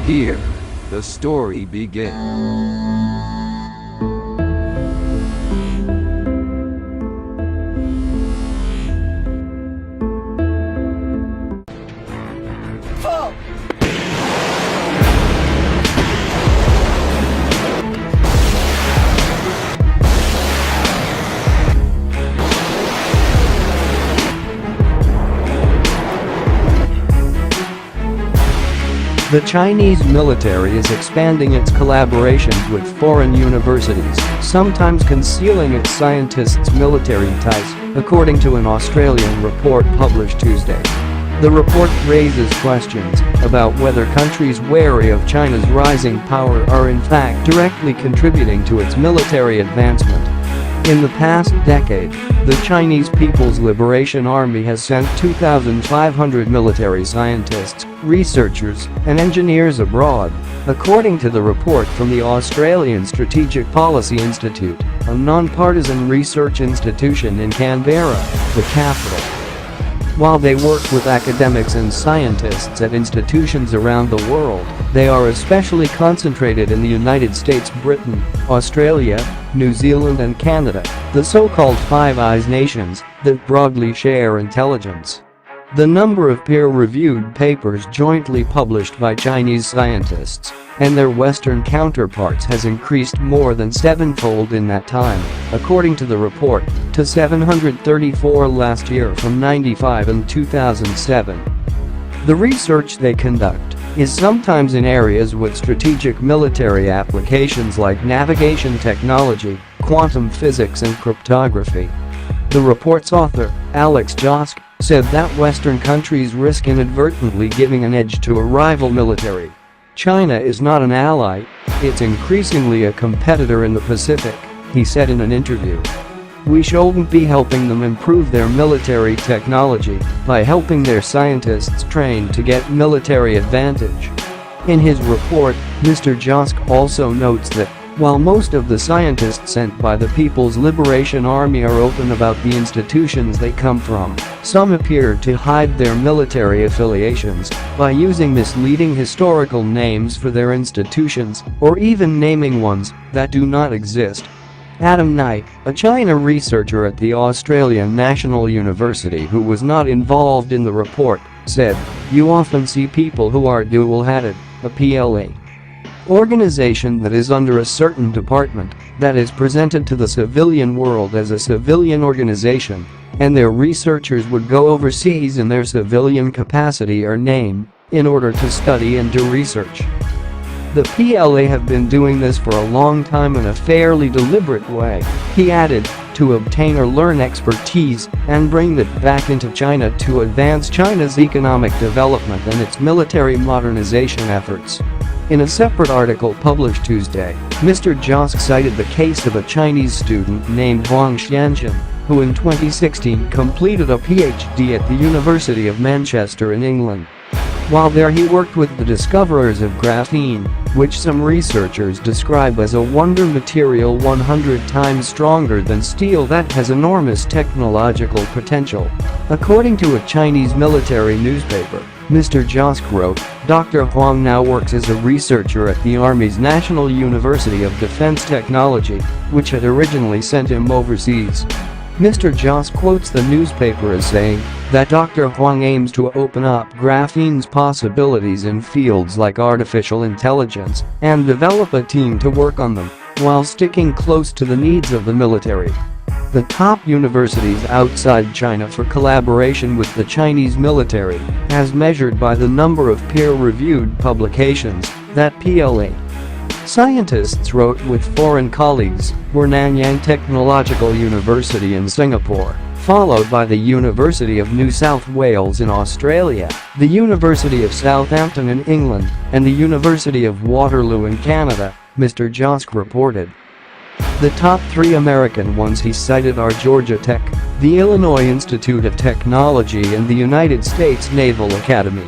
Here, the story begins. The Chinese military is expanding its collaborations with foreign universities, sometimes concealing its scientists' military ties, according to an Australian report published Tuesday. The report raises questions about whether countries wary of China's rising power are in fact directly contributing to its military advancement. In the past decade, the Chinese People's Liberation Army has sent 2,500 military scientists, researchers, and engineers abroad, according to the report from the Australian Strategic Policy Institute, a nonpartisan research institution in Canberra, the capital. While they work with academics and scientists at institutions around the world, they are especially concentrated in the United States, Britain, Australia, New Zealand and Canada, the so-called Five Eyes nations that broadly share intelligence. The number of peer-reviewed papers jointly published by Chinese scientists and their Western counterparts has increased more than sevenfold in that time, according to the report, to 734 last year from 95 in 2007. The research they conduct is sometimes in areas with strategic military applications like navigation technology, quantum physics and cryptography. The report's author, Alex Josk, said that Western countries risk inadvertently giving an edge to a rival military. China is not an ally, it's increasingly a competitor in the Pacific, he said in an interview. We shouldn't be helping them improve their military technology by helping their scientists train to get military advantage. In his report, Mr. Josk also notes that while most of the scientists sent by the People's Liberation Army are open about the institutions they come from, some appear to hide their military affiliations by using misleading historical names for their institutions or even naming ones that do not exist. Adam Knight, a China researcher at the Australian National University who was not involved in the report, said, "You often see people who are dual-headed, a PLA organization that is under a certain department that is presented to the civilian world as a civilian organization, and their researchers would go overseas in their civilian capacity or name in order to study and do research. The PLA have been doing this for a long time in a fairly deliberate way," he added, "to obtain or learn expertise and bring that back into China to advance China's economic development and its military modernization efforts." In a separate article published Tuesday, Mr. Josk cited the case of a Chinese student named Huang Xianjun, who in 2016 completed a PhD at the University of Manchester in England. While there he worked with the discoverers of graphene, which some researchers describe as a wonder material 100 times stronger than steel that has enormous technological potential. According to a Chinese military newspaper, Mr. Josk wrote, Dr. Huang now works as a researcher at the Army's National University of Defense Technology, which had originally sent him overseas. Mr. Josk quotes the newspaper as saying that Dr. Huang aims to open up graphene's possibilities in fields like artificial intelligence and develop a team to work on them, while sticking close to the needs of the military. The top universities outside China for collaboration with the Chinese military, as measured by the number of peer-reviewed publications that PLA scientists wrote with foreign colleagues, were Nanyang Technological University in Singapore, followed by the University of New South Wales in Australia, the University of Southampton in England, and the University of Waterloo in Canada, Mr. Josk reported. The top three American ones he cited are Georgia Tech, the Illinois Institute of Technology and the United States Naval Academy.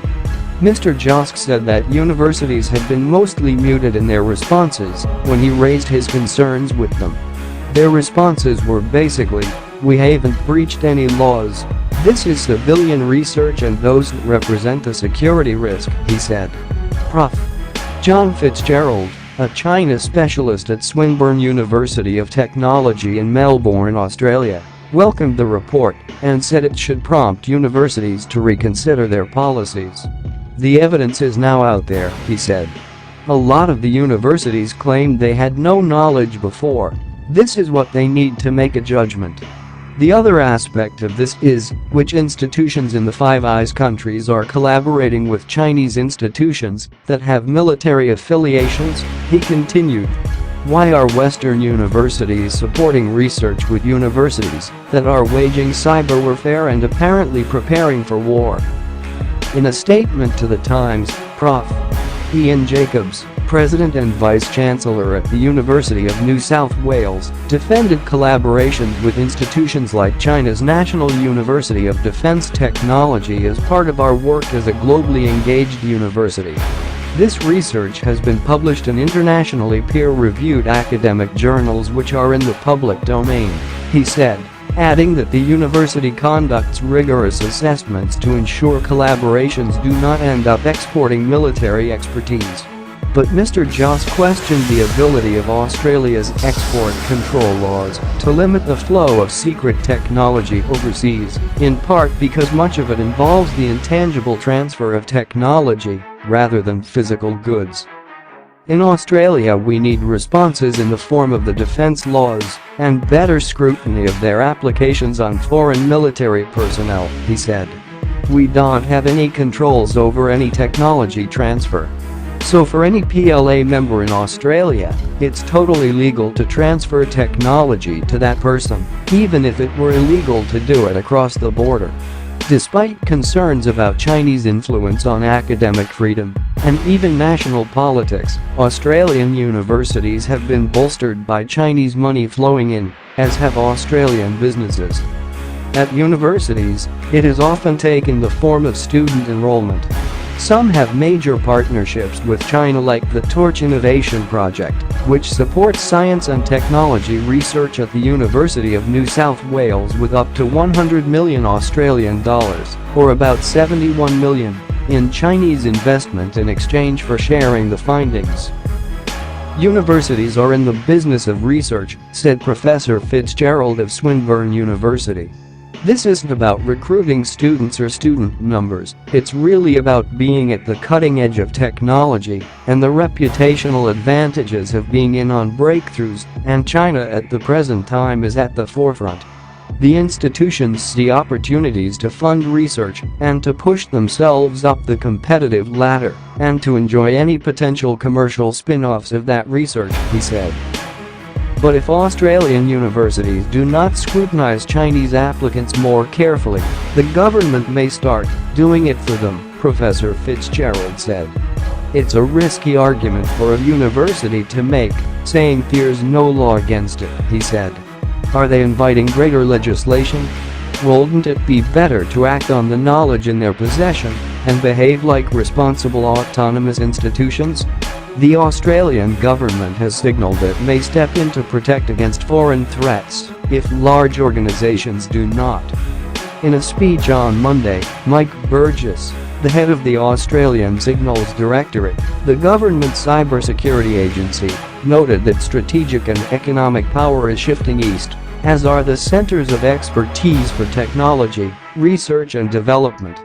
Mr. Josk said that universities had been mostly muted in their responses when he raised his concerns with them. Their responses were basically, "We haven't breached any laws. This is civilian research and those that represent a security risk," he said. Prof. John Fitzgerald, a China specialist at Swinburne University of Technology in Melbourne, Australia, welcomed the report and said it should prompt universities to reconsider their policies. "The evidence is now out there," he said. "A lot of the universities claimed they had no knowledge before. This is what they need to make a judgment." The other aspect of this is which institutions in the Five Eyes countries are collaborating with Chinese institutions that have military affiliations, he continued. "Why are Western universities supporting research with universities that are waging cyber warfare and apparently preparing for war?" In a statement to The Times, Prof. Ian Jacobs, President and Vice-Chancellor at the University of New South Wales, defended collaborations with institutions like China's National University of Defence Technology as part of our work as a globally engaged university. "This research has been published in internationally peer-reviewed academic journals which are in the public domain," he said, adding that the university conducts rigorous assessments to ensure collaborations do not end up exporting military expertise. But Mr. Joss questioned the ability of Australia's export control laws to limit the flow of secret technology overseas, in part because much of it involves the intangible transfer of technology rather than physical goods. "In Australia, we need responses in the form of the defense laws and better scrutiny of their applications on foreign military personnel," he said. "We don't have any controls over any technology transfer. So for any PLA member in Australia, it's totally legal to transfer technology to that person, even if it were illegal to do it across the border." Despite concerns about Chinese influence on academic freedom and even national politics, Australian universities have been bolstered by Chinese money flowing in, as have Australian businesses. At universities, it has often taken the form of student enrollment. Some have major partnerships with China like the Torch Innovation Project, which supports science and technology research at the University of New South Wales with up to 100 million Australian dollars, or about 71 million, in Chinese investment in exchange for sharing the findings. "Universities are in the business of research," said Professor Fitzgerald of Swinburne University. "This isn't about recruiting students or student numbers, it's really about being at the cutting edge of technology and the reputational advantages of being in on breakthroughs, and China at the present time is at the forefront. The institutions see opportunities to fund research and to push themselves up the competitive ladder and to enjoy any potential commercial spin-offs of that research," he said. But if Australian universities do not scrutinize Chinese applicants more carefully, the government may start doing it for them, Professor Fitzgerald said. "It's a risky argument for a university to make, saying there's no law against it," he said. "Are they inviting greater legislation? Wouldn't it be better to act on the knowledge in their possession and behave like responsible autonomous institutions?" The Australian government has signaled it may step in to protect against foreign threats if large organizations do not. In a speech on Monday, Mike Burgess, the head of the Australian Signals Directorate, the government's cybersecurity agency, noted that strategic and economic power is shifting east, as are the centers of expertise for technology, research and development.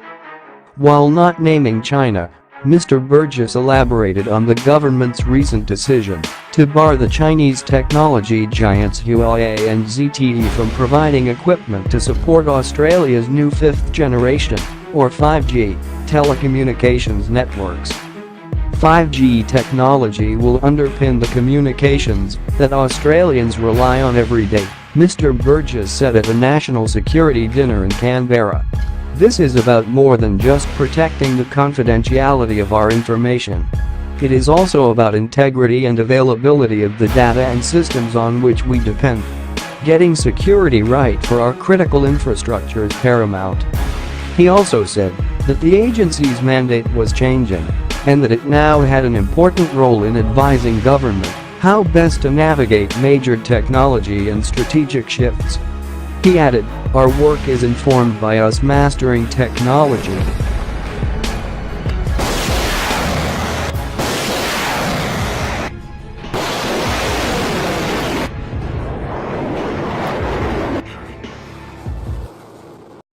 While not naming China, Mr. Burgess elaborated on the government's recent decision to bar the Chinese technology giants Huawei and ZTE from providing equipment to support Australia's new fifth-generation, or 5G, telecommunications networks. 5G technology will underpin the communications that Australians rely on every day, Mr. Burgess said at a national security dinner in Canberra. "This is about more than just protecting the confidentiality of our information. It is also about integrity and availability of the data and systems on which we depend. Getting security right for our critical infrastructure is paramount." He also said that the agency's mandate was changing and that it now had an important role in advising government how best to navigate major technology and strategic shifts. He added, "Our work is informed by us mastering technology